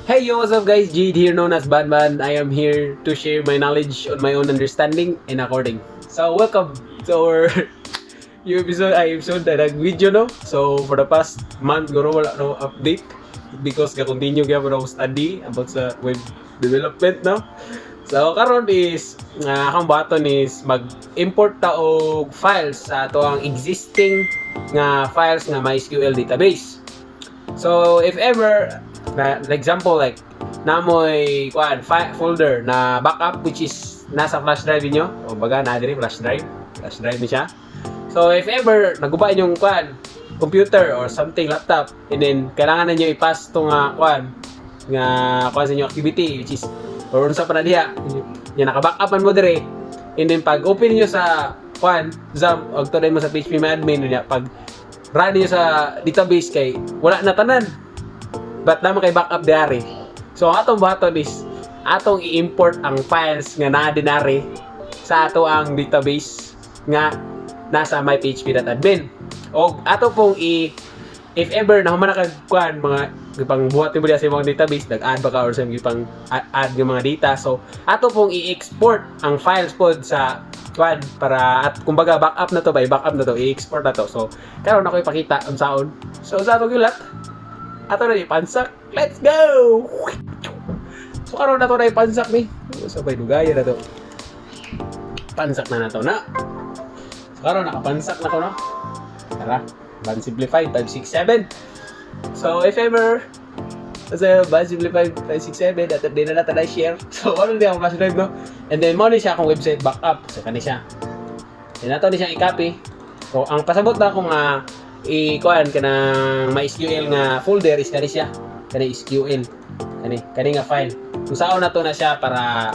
Hey yo, what's up guys? Jade here, known as Batman. I am here to share my knowledge on my own understanding and according. So welcome to our new episode na nag-video no. So for the past month guro wala no update because ga-continue gyud ako study about sa web development no. So karon is akong baton is mag-import ta og files sa ato ang existing nga files nga MySQL database. So if ever na example like namoy folder na backup which is nasa flash drive niyo o baga na diri flash drive ni siya. So if ever naguba yung computer or something laptop and then kailangan na niyo i-pass to nga sa inyo activity which is or unsa pa na diha nya naka-backup man mo dire and then pag open niyo sa XAMPP og to mo sa phpMyAdmin niya pag run niyo sa database kay wala na tanan. But naman kay backup diari. So atong baton is atong i-import ang files nga naa dinari sa ato ang database nga nasa myphp.admin. O ato pong if ever na humana kag mga pang buhat mo diya sa mga database nag-add ba ka or sa pang add yung mga data. So ato pong i-export ang files pod sa para at kumbaga backup na to i-export na to. So karon ako ipakita unsaon. So sa ato gilat ato na ipansak. Let's go! So karon na to na ipansak ni. Sabay dugaya na to. Pansak na to na. So karon nakapansak na ko no. Tara, Band Simplified 567. So if ever sa Band Simplified 567 at di na natin share. So ano di ako flash drive no. And then mo ni siya akong website backup. So kani siya. Then nato ni siyang i-copy. So ang pasabot na akong kanang MySQL nga folder is kani siya. Kani SQL. Kani nga file. Kung saan na to na siya para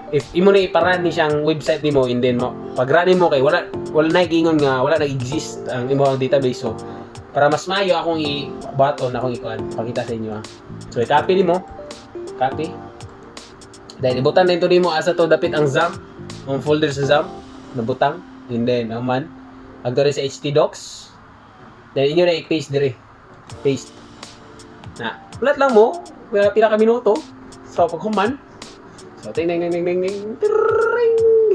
if imo na iparan ni siyang website nimo and then mo pag run mo kay wala na gingon nga wala nag-exist ang imong database. So para mas maayo akong i-button akong pakita sa inyo So i-copy nimo. Copy. Dahil ibutan na ito nimo asa to dapit ang XAMPP. Ang folder sa XAMPP na butang and then aman agto rin sa htdocs. Dahil inyo na i-paste dire. Paste. Na. Ulat lang mo. Pila ka minuto. So, pag human. So, ting.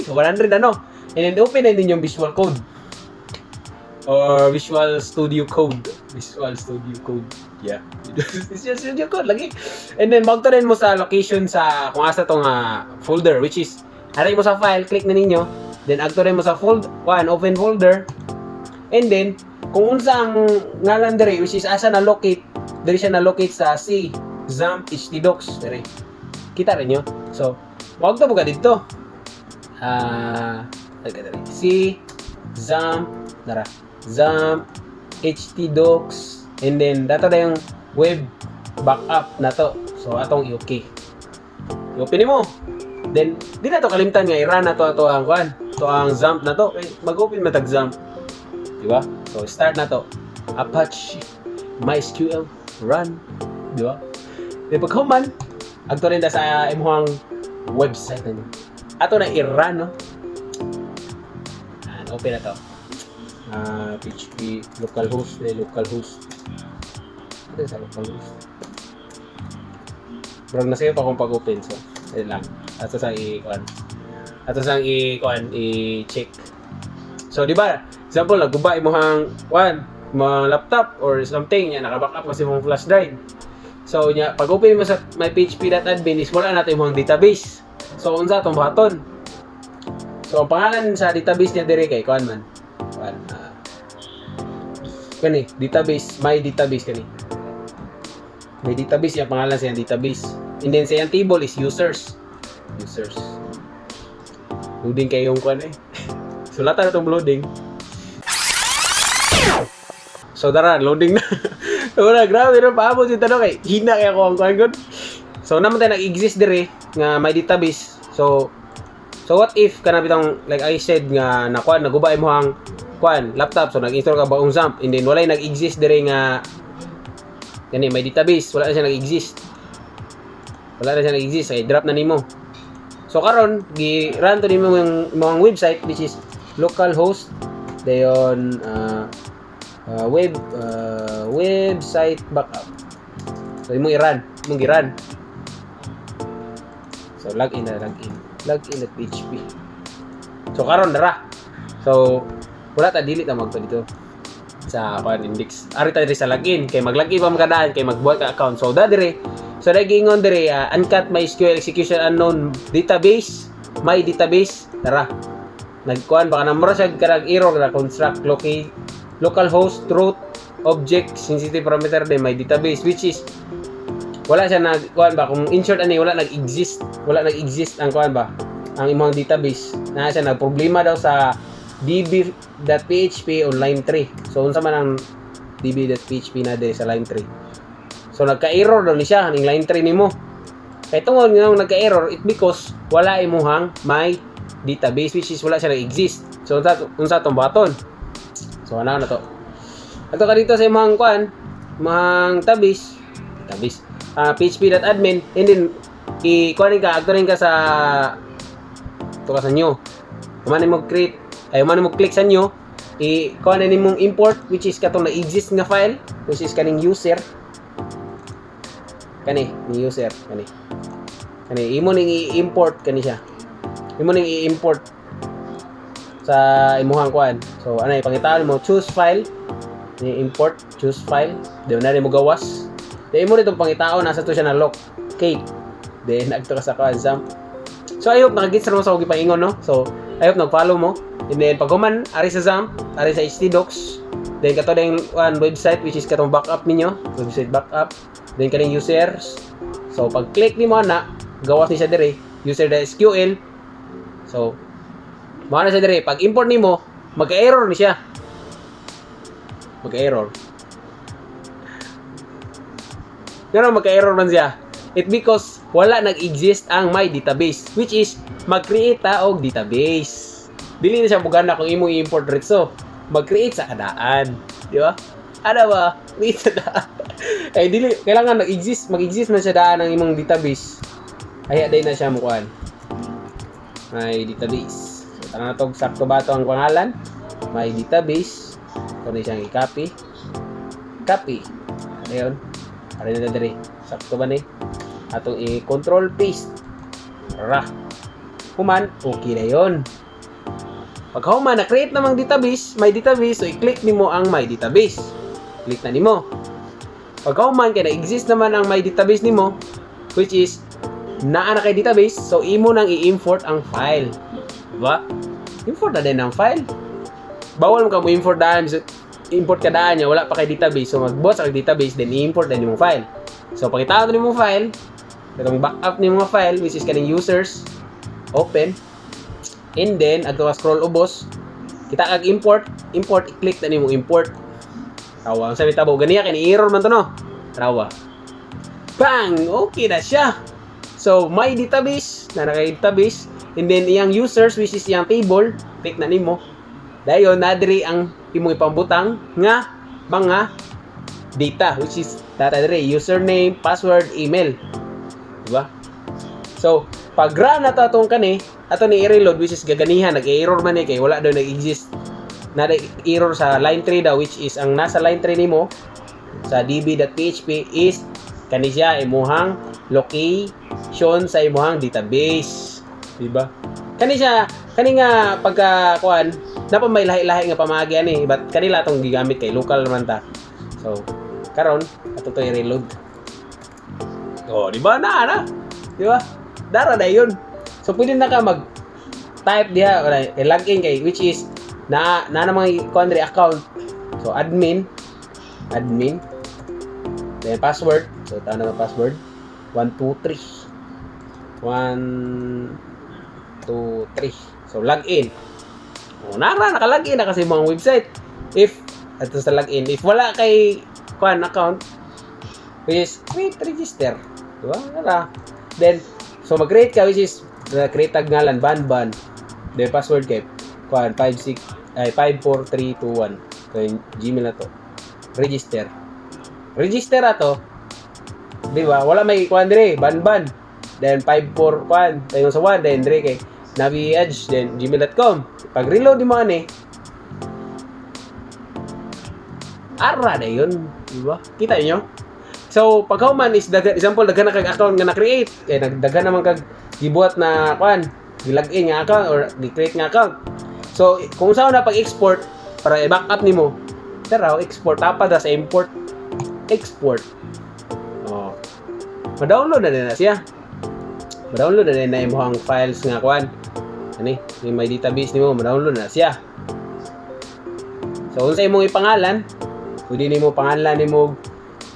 So, 100 ano. And then, open na din yung Visual Code. Or Visual Studio Code. Visual Studio Code. Yeah. Visual Studio Code. Lagi. And then, magto-rin mo sa location sa kung asa tong folder. Which is, aray mo sa file. Click na ninyo. Then, agto-rin mo sa open folder. And then, kung unsa ang ngalan dire which is asa na locate dire siya na locate sa C XAMPP htdocs dire kita rin nyo so wag to buka dito C XAMPP htdocs and then dato na yung web backup na to so atong i-okay i-open mo then di na to kalimtan nga i-run na to ang XAMPP na to mag-open matag XAMPP diba? So, start na to. Apache, MySQL, run. Diba? Then, pag human, agto rin na sa imuhang website na nyo. Ato na i-run, no? And, open na to. PHP, localhost. Ano sa localhost? Bro, na sa'yo pa kung pag-open. So, ayun lang. Ato sa i-check. So, di ba? Example, naguba imong mga laptop or something, naka-backup kasi mong flash drive. So, pag open mo sa myphp.admin is wala natin imong database. So, unsa atong baton? So, ang pangalan sa database niya dire kay database, my database kani. May database yung pangalan sa database. And then sa table is users. Loading kayo yung Sulatan na itong loading. So tara, loading na. Wala, grabe na paabot yung tanong kay hina kaya ko ang kuhan. So naman tayo nag-exist dire nga may database. So what if kana bitang like I said nga naguba mo ang laptop so nag-install ka baong XAMPP and then wala nag-exist dire nga may database, wala na siya nag-exist ay drop na nimo. So karon gi-run to nimo yung mga website which is localhost dayon website backup. So imong i-run, So login na login. Login at PHP. So karon dara. So wala ta dili ta magto dito sa index. Ari ta diri sa login kay mag-login pa magkadaan kay magbuhat ka account. So da dire. So giingon dire uncat MySQL execution unknown database, my database. Tara. Nagkuan baka na mura siya karag error na construct localhost root object sensitive parameter din my database which is wala siya nagkuan ba kung in short ani wala nag-exist ang kuan ba ang imong database na siya nagproblema daw sa db.php on line 3. So unsa man ang db.php na dire sa line 3. So nagka-error daw ni siya ning line 3 nimo. Kay tungod nga nagka-error it because wala imong my database which is wala siya nag-exist. So unsa tong button? So ana na to. Ato ka dito sa imong kuan, imong database php.admin and then i-kuan ka agturin ka sa to ka sa new. Man mo create ay man mo click sa new i-kuan ni mong import which is katong na-exist nga file which is kaning user ni user kani imo ning i-import kani siya. Imo ning i-import sa imuhang kuan. So anay pangitaan mo choose file ni import choose file then na mo gawas. Then imo nitong pangitaon nasa to siya na locate. Then agto ka sa kuan XAMPP. So I hope nakagits mo sa og ipaingon no. So I hope nag-follow mo. And then pag human ari sa XAMPP, ari sa htdocs, then kato ding website which is katong backup ninyo, website backup, then kaning users. So pag click nimo na gawas ni siya dire user.sql. So mao na siya dire pag import nimo magka-error ni siya. Magka-error. Pero magka-error man siya. It because wala nag-exist ang my database which is mag-create ta og database. Dili na siya bugana kung imo i-import dito. Mag-create sa kadaan, di ba? Ano ba? Create sa daan. Ay dili kailangan mag-exist man siya daan ang imong database. Ay day na siya mukuan. My database. So tanang natog sakto ba to ang pangalan? My database. Kuno siyang i-copy. Copy. Ayun. Ari na diri. Sakto ba ni? Atong i-control paste. Ra. Human, okay na 'yon. Pag human na create namang database, my database, so i-click nimo ang my database. Click na nimo. Pag human kay na-exist naman ang my database nimo, which is naa na kay database, so imo nang i-import ang file. Diba? Import na din ang file. Bawal mo ka mo import daan, so import ka daan niya, wala pa kay database. So mag-boot sa database, then i-import na nimong file. So pakita ko nimong file, itong backup nimong file, which is kaning users, open, and then adto ka scroll ubos, kita kag import, i-click na nimong import. Tawa, ang sabi tabo, ganiya kay error man to no. Tawa. Bang! Okay na siya. So my database, na naka-database, and then iyang users which is iyang table, click na nimo. Dayon nadiri ang imong ipambutang nga mga data which is data dire username, password, email. Diba? So, pag run na atong kani, ato ni i-reload which is gaganihan nag-error man kay wala daw nag-exist. Nada error sa line 3 daw which is ang nasa line 3 nimo sa db.php is kani siya imuhang location sa imuhang database. Diba? Kani siya kani nga pagka kuan napa may lahi-lahi nga pamagi ani but kanila atong gigamit kay local man ta. So karon ato to i-reload. Oh, di ba na? Di ba? Dara na yun. So pwede na ka mag type diha or login kay which is na mga country account. So admin then password. So tama na password 123. So login. Oh, nakalagin na kasi mga website. If ato sa login, if wala kay kuan account, which is create register. Diba? Wala. Then so mag-create ka which is create tag ngalan ban. Then password kay kuan 54321. So Gmail na to. Register ato. Di ba? Wala may kuan dire, ban. Then 54 kuan, tayo sa 1 then dire kay Navi Edge then gmail.com. Pag reload mo ani, ara na yun, di ba? Kita niyo? So, pag human is example daghan na kag account nga na-create, kay nagdaghan naman kag gibuhat na kuan, gilagin nga account or gi-create nga account. So kung saan na pag-export para i-backup nimo, tara export tapad sa import export. Oh. Ma-download na din na siya. Ma-download na din na imong files nga kuan. Ani, may database nimo, ma-download na siya. So unsa imong ipangalan? Pwede nimo pangalan nimo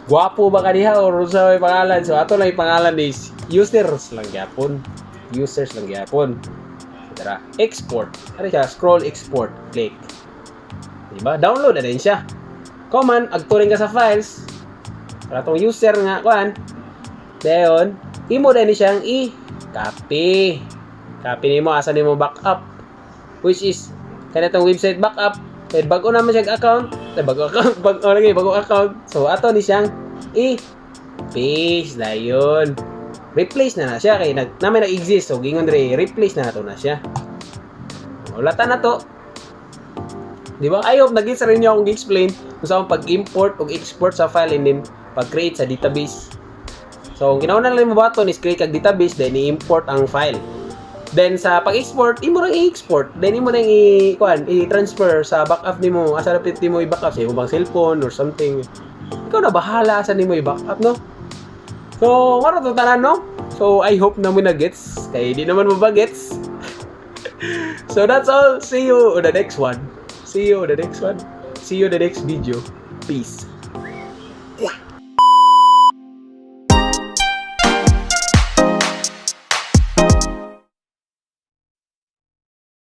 gwapo ba ka diha or unsa may pangalan? So ato lang ipangalan is users lang gyapon. Users lang gyapon. Tara, export. Ano siya? Scroll export. Click. Diba? Download na din siya. Command, agturing ka sa files. Para tong user nga, kuan. Dayon, imo din siyang i-copy. Copy nimo asa nimo backup. Which is, kaya itong website backup. Kaya bago naman siyang account. Bago account. So, ato ni siyang i-paste. Dayon. Replace na siya kay namin nag-exist so gingon replace na nato na siya. Ulatan na to. Di ba? I hope nag-gets rin niyo akong explain kung saan pag-import o export sa file and then pag-create sa database. So, ang kinaunan lang mo ba ito is create kag database then i-import ang file. Then sa pag-export, imo lang i-export. Then imo nang i-transfer sa backup nimo. Asa dapat nimo i-backup sa imong cellphone or something. Ikaw na bahala sa nimo i-backup, no? So, maro to tanan, no? So, I hope na mo na gets. Kaya di naman mo ba gets? So, that's all. See you on the next one. See you on the next video. Peace.